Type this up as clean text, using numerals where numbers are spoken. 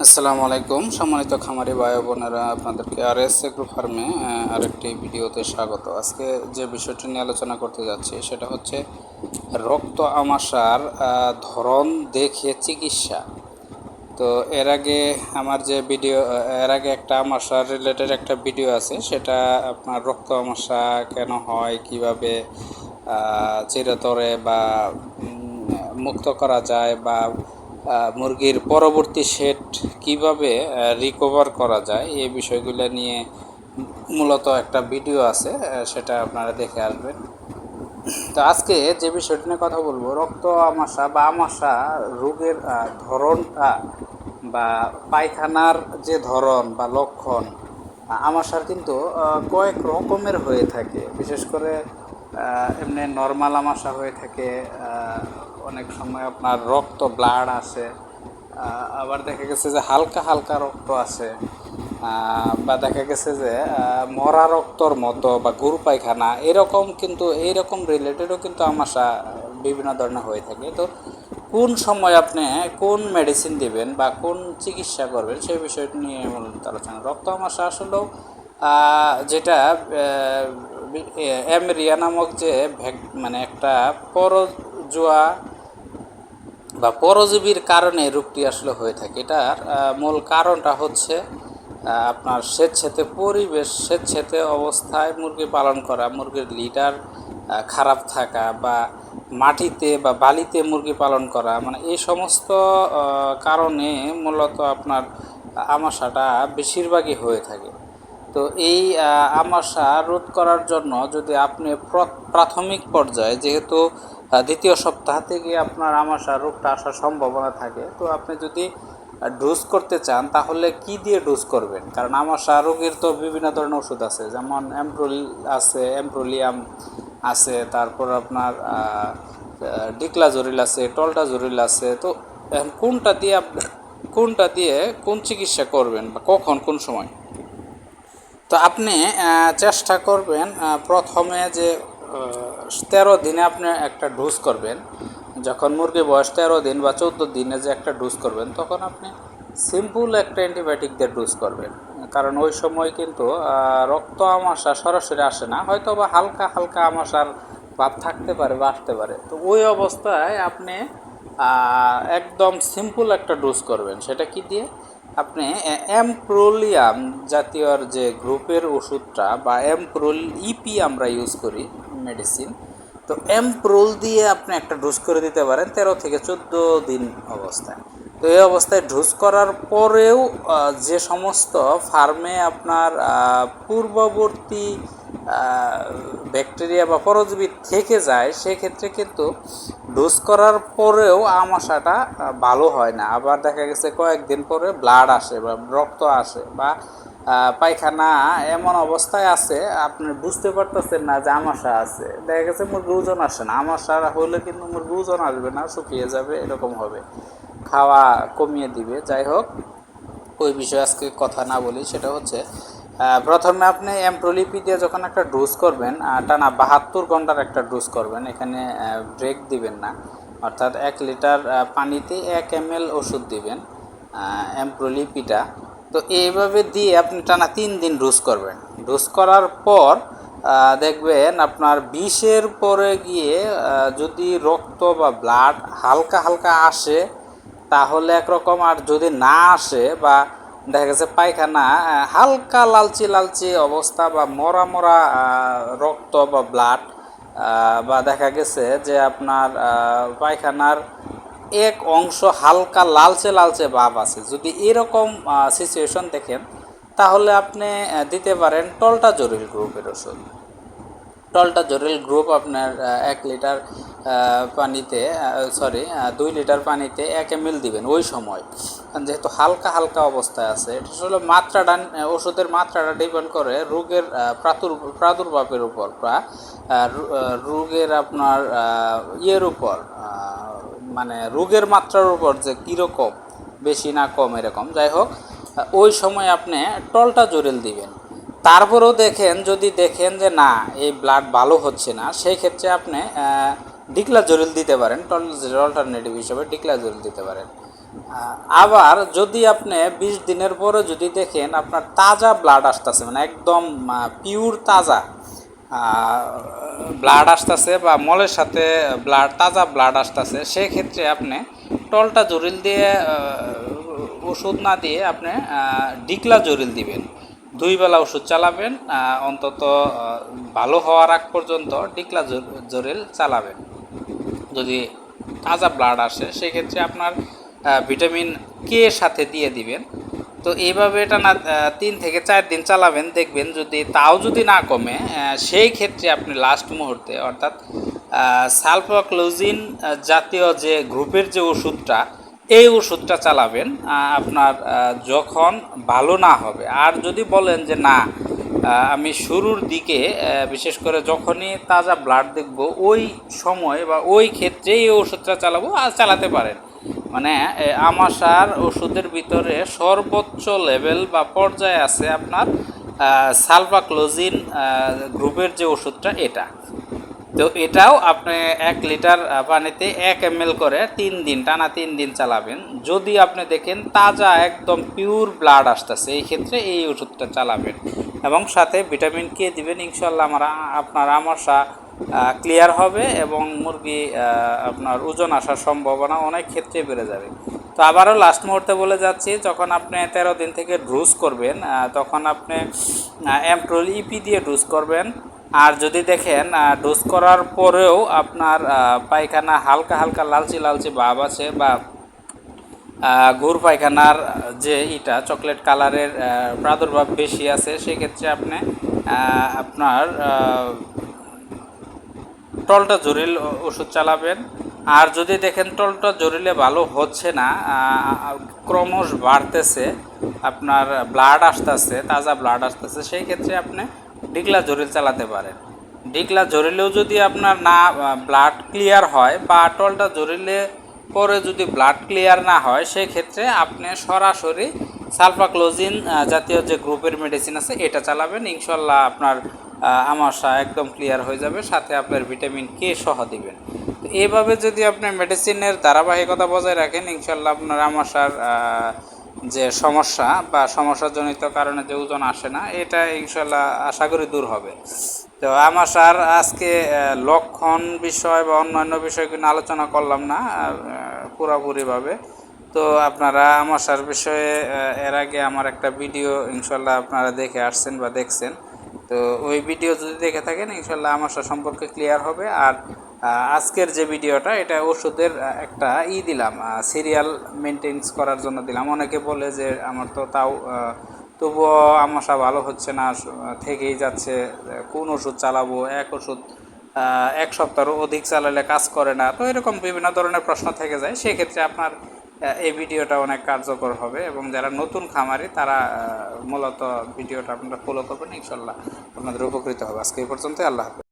আসসালামু আলাইকুম সম্মানিত খামারি ভাই বোনেরা, আপনাদেরকে আরএস এগ্রো ফার্মে আরেকটি ভিডিওতে স্বাগত। আজকে যে বিষয়টি নিয়ে আলোচনা করতে যাচ্ছি সেটা হচ্ছে রক্ত আমাশার ধরন দেখে চিকিৎসা। তো এর আগে আমার যে ভিডিও এর আগে একটা আমাশার রিলেটেড একটা ভিডিও আছে, সেটা আপনার রক্ত আমাশা কেন হয়, কিভাবে চিরতরে বা মুক্ত করা যায়, বা মুরগির পরবর্তী সেট কিভাবে রিকভার করা যায়, এই বিষয়গুলো নিয়ে মূলত একটা ভিডিও আছে, সেটা আপনারা দেখে আসবেন। তো আজকে যে বিষয়টি নিয়ে কথা বলবো, রক্ত আমাশা বা আমাশা রোগের ধরনটা বা পায়খানার যে ধরন বা লক্ষণ, আমাশার কিন্তু কয়েক রকমের হয়ে থাকে। বিশেষ করে এমনি নর্মাল আমাশা হয়ে থাকে, অনেক সময় আপনার রক্ত ব্লাড আসে, আবার দেখা গেছে যে হালকা হালকা রক্ত আসে, বা দেখা গেছে যে মরা রক্তর মতো বা গরু পায়খানা এরকম, কিন্তু এইরকম রিলেটেডও কিন্তু আমাশা বিভিন্ন ধরনের হয়ে থাকে। তো কোন সময় আপনি কোন মেডিসিন দিবেন বা কোন চিকিৎসা করবেন সেই বিষয়টি নিয়ে মূলত আলোচনা। রক্ত আমাশা আসলেও যেটা অ্যামেরিয়া নামক যে মানে একটা পরজোয়া বা পরজীবীর কারণে রোগটি আসলে হয়ে থাকে। এটার মূল কারণটা হচ্ছে আপনার স্বেচ্ছাতে পরিবেশ, স্বেচ্ছাতে অবস্থায় মুরগি পালন করা, মুরগির লিডার খারাপ থাকা, বা মাটিতে বা বালিতে মুরগি পালন করা, মানে এই সমস্ত কারণে মূলত আপনার আমাশাটা বেশিরভাগই হয়ে থাকে। তো এই আমাশা রোধ করার জন্য যদি আপনি প্রাথমিক পর্যায়ে, যেহেতু দ্বিতীয় সপ্তাহ থেকে আপনার আমাশা রোগটা আসার সম্ভাবনা থাকে, তো আপনি যদি ডোজ করতে চান তাহলে কি দিয়ে ডোজ করবেন? কারণ আমাশা রোগের তো বিভিন্ন ধরনের ওষুধ আছে, যেমন এমপ্রোলিয়াম আছে, তারপর আপনার ডিক্লাজোরিল আছে, টলটাজোরিল আছে। তো কোনটা দিয়ে কোন চিকিৎসা করবেন বা কখন কোন সময়? তো আপনি চেষ্টা করবেন প্রথমে যে 13 দিনে আপনি একটা ডোজ করবেন। যখন মুরগির বয়স 13 দিন বা 14 দিনে যে একটা ডোজ করবেন, তখন আপনি সিম্পল একটা অ্যান্টিবায়োটিক দিয়ে ডোজ করবেন। কারণ ওই সময় কিন্তু রক্ত আমাশা সরাসরি আসে না, হয়তো বা হালকা হালকা আমাশার ভাব থাকতে পারে বা আসতে পারে। তো ওই অবস্থায় আপনি একদম সিম্পল একটা ডোজ করবেন। সেটা কি দিয়ে? আপনি এমপ্রোলিয়াম জাতীয় যে গ্রুপের ওষুধটা, বা এমপ্রোল ইপি আমরা ইউজ করি মেডিসিন, তো এমপ্রোল দিয়ে আপনি একটা ডোজ করে দিতে পারেন 13 থেকে 14 দিন অবস্থায়। তো এই অবস্থায় ডোজ করার পরেও যে সমস্ত ফার্মে আপনার পূর্ববর্তী ব্যাকটেরিয়া বা পরজীবী থেকে যায়, সেক্ষেত্রে কিন্তু ডোজ করার পরেও আমাশাটা ভালো হয় না। আবার দেখা গেছে কয়েকদিন পরে ব্লাড আসে বা রক্ত আসে, বা পায়খানা এমন অবস্থায় আছে আপনি বুঝতে পারতেছেন না যে আমাশা আছে। দেখা গেছে মুরগি ওজন আসে না, আমাশা হলে কিন্তু মুরগি ওজন আসবে না, শুকিয়ে যাবে, এরকম হবে, খাওয়া কমিয়ে দিবে। যাই হোক, ওই বিষয়ে আজকে কথা না বলি। সেটা হচ্ছে প্রথমে আপনি এমপ্রোলিপি দিয়ে যখন একটা ডোজ করবেন, টানা 72 ঘন্টার একটা ডোজ করবেন, এখানে ব্রেক দিবেন না। অর্থাৎ 1 লিটার পানিতে 1 ml ওষুধ দিবেন এমপ্রোলিপিটা। তো এইভাবে দিয়ে আপনি টানা 3 দিন ডোজ করবেন। ডোজ করার পর দেখবেন আপনার 20-এর পরে গিয়ে যদি রক্ত বা ব্লাড হালকা হালকা আসে তাহলে একরকম, আর যদি না আসে বা দেখা গেছে পায়খানা হালকা লালচে লালচে অবস্থা, বা মরা মরা রক্ত বা ব্লাড, বা দেখা গেছে যে আপনার পায়খানার এক অংশ হালকা লালচে লালচে ভাব আছে, যদি এরকম সিচুয়েশন দেখেন, তাহলে আপনি দিতে পারেন টলটাজোরিল গ্রুপের ওষুধ। টলটাজোরিল গ্রুপ আপনার 1 লিটার পানিতে, 2 লিটার পানিতে 1 ml দিবেন ওই সময়, যেহেতু হালকা হালকা অবস্থায় আছে। এটা আসলে মাত্রাটা, ওষুধের মাত্রাটা ডিপেন্ড করে রোগের প্রাদুর্ভাবের উপর, বা রোগের আপনার ইয়ের উপর, মানে রোগের মাত্রার উপর, যে কীরকম বেশি না কম এরকম। যাই হোক, ওই সময় আপনি টলটাজোরিল দিবেন। তারপরেও যদি দেখেন যে না, এই ব্লাড ভালো হচ্ছে না, সেই ক্ষেত্রে আপনি ডিক্লাজোরিল দিতে পারেন, অল্টারনেটিভ হিসেবে ডিক্লাজোরিল দিতে পারেন। আবার যদি আপনি 20 দিনের পরে যদি দেখেন আপনার তাজা ব্লাড আসতেছে, মানে একদম পিওর তাজা ব্লাড আসতেছে বা মলের সাথে তাজা ব্লাড আসতেছে, সেক্ষেত্রে আপনি টলটা জরিল দিয়ে ওষুধ না দিয়ে আপনি ডিকলা জরিল দিবেন। 2 বেলা ওষুধ চালাবেন, অন্তত ভালো হওয়ার আগ পর্যন্ত ডিকলা জরিল চালাবেন। যদি তাজা ব্লাড আসে সেক্ষেত্রে আপনার ভিটামিন কে সাথে দিয়ে দিবেন। তো এইভাবে এটা না 3 থেকে 4 দিন চালাবেন, দেখবেন যদি তাও যদি না কমে সেই ক্ষেত্রে আপনি লাস্ট মুহূর্তে অর্থাৎ সালফাক্লোজিন জাতীয় যে গ্রুপের যে ওষুধটা, এই ওষুধটা চালাবেন আপনার যখন ভালো না হবে। আর যদি বলেন যে না আমি শুরুর দিকে বিশেষ করে যখনই তাজা ব্লাড দেখব ওই সময় বা ওই ক্ষেত্রে এই ওষুধটা চালাবো, আর চালাতে পারেন। মানে আমাশার ওষুধের ভিতরে সর্বোচ্চ লেভেল বা পর্যায়ে আছে আপনার সালফাক্লোজিন গ্রুপের যে ওষুধটা এটা। তো এটাও আপনি 1 লিটার পানিতে 1 ml করে 3 দিন টানা 3 দিন চালাবেন। যদি আপনি দেখেন তাজা একদম পিওর ব্লাড আসতেছে, এই ক্ষেত্রে এই ওষুধটা চালাবেন এবং সাথে ভিটামিন কে দিবেন। ইনশাল্লাহ আপনার আমাশা ক্লিয়ার হবে এবং মুরগি আপনার ওজন আসার সম্ভাবনা অনেক ক্ষেত্রে বেড়ে যাবে। তো আবারও লাস্ট মুহূর্তে বলে যাচ্ছি, যখন আপনি 13 দিন থেকে ডোজ করবেন তখন আপনি অ্যামট্রোল ইপি দিয়ে ডোজ করবেন। আর যদি দেখেন ডোজ করার পরেও আপনার পায়খানা হালকা হালকা লালচে লালচে ভাব আছে বা গুড় পায়খানার যে চকলেট কালারের প্রাদুর্ভাব বেশি আছে, সেক্ষেত্রে আপনি আপনার টলটা জরিল ওষুধ চালাবেন। আর যদি দেখেন টলটা জরিলে ভালো হচ্ছে না, ক্রমশ বাড়তেছে, আপনার ব্লাড আসতেছে, তাজা ব্লাড আসতেছে, সেই ক্ষেত্রে আপনি ডিকলা জরিল চালাতে পারেন। ডিকলা জরিলেও যদি আপনার না ব্লাড ক্লিয়ার হয় বা টলটা জরিলে পরে যদি ব্লাড ক্লিয়ার না হয়, সেই ক্ষেত্রে আপনি সরাসরি সালফাক্লোজিন জাতীয় যে গ্রুপের মেডিসিন আছে এটা চালাবেন। ইনশাল্লাহ আপনার আমাশা একদম ক্লিয়ার হয়ে যাবে, সাথে আপনার ভিটামিন কে সহ দিবেন। তো এইভাবে যদি আপনি মেডিসিনের ধারাবাহিকতা বজায় রাখেন, ইনশাল্লাহ আপনার আমাশার যে সমস্যা বা সমস্যাজনিত কারণে যে ওজন আসে না, এটা ইনশাল্লাহ আশা করি দূর হবে। তো আমাশার আজকে লক্ষণ বিষয় বা অন্যান্য বিষয়গুলো আলোচনা করলাম না পুরোপুরিভাবে। তো আপনারা আমাশার বিষয়ে এর আগে আমার একটা ভিডিও ইনশাল্লাহ আপনারা দেখে আসছেন বা দেখছেন। তো ওই ভিডিও যদি দেখে থাকেন ইনশাল্লাহ আমাশা সম্পর্কে ক্লিয়ার হবে। আর আজকের যে ভিডিওটা এটা ওষুধের একটা দিলাম, সিরিয়াল মেনটেন্স করার জন্য দিলাম। অনেকে বলে যে আমার তো তাও তবুও আমাশা ভালো হচ্ছে না, থেকেই যাচ্ছে, কোন ওষুধ চালাবো, এক ওষুধ 1 সপ্তাহ অধিক চালালে কাজ করে না। তো এরকম বিভিন্ন ধরনের প্রশ্ন থেকে যায়, সেক্ষেত্রে আপনার এই ভিডিওটা অনেক কার্যকর হবে এবং যারা নতুন খামারি তারা মূলত ভিডিওটা আপনারা ফলো করবেন, ইনশাল্লাহ আপনাদের উপকৃত হবে। আজকে এই পর্যন্ত, আল্লাহ হাফেজ।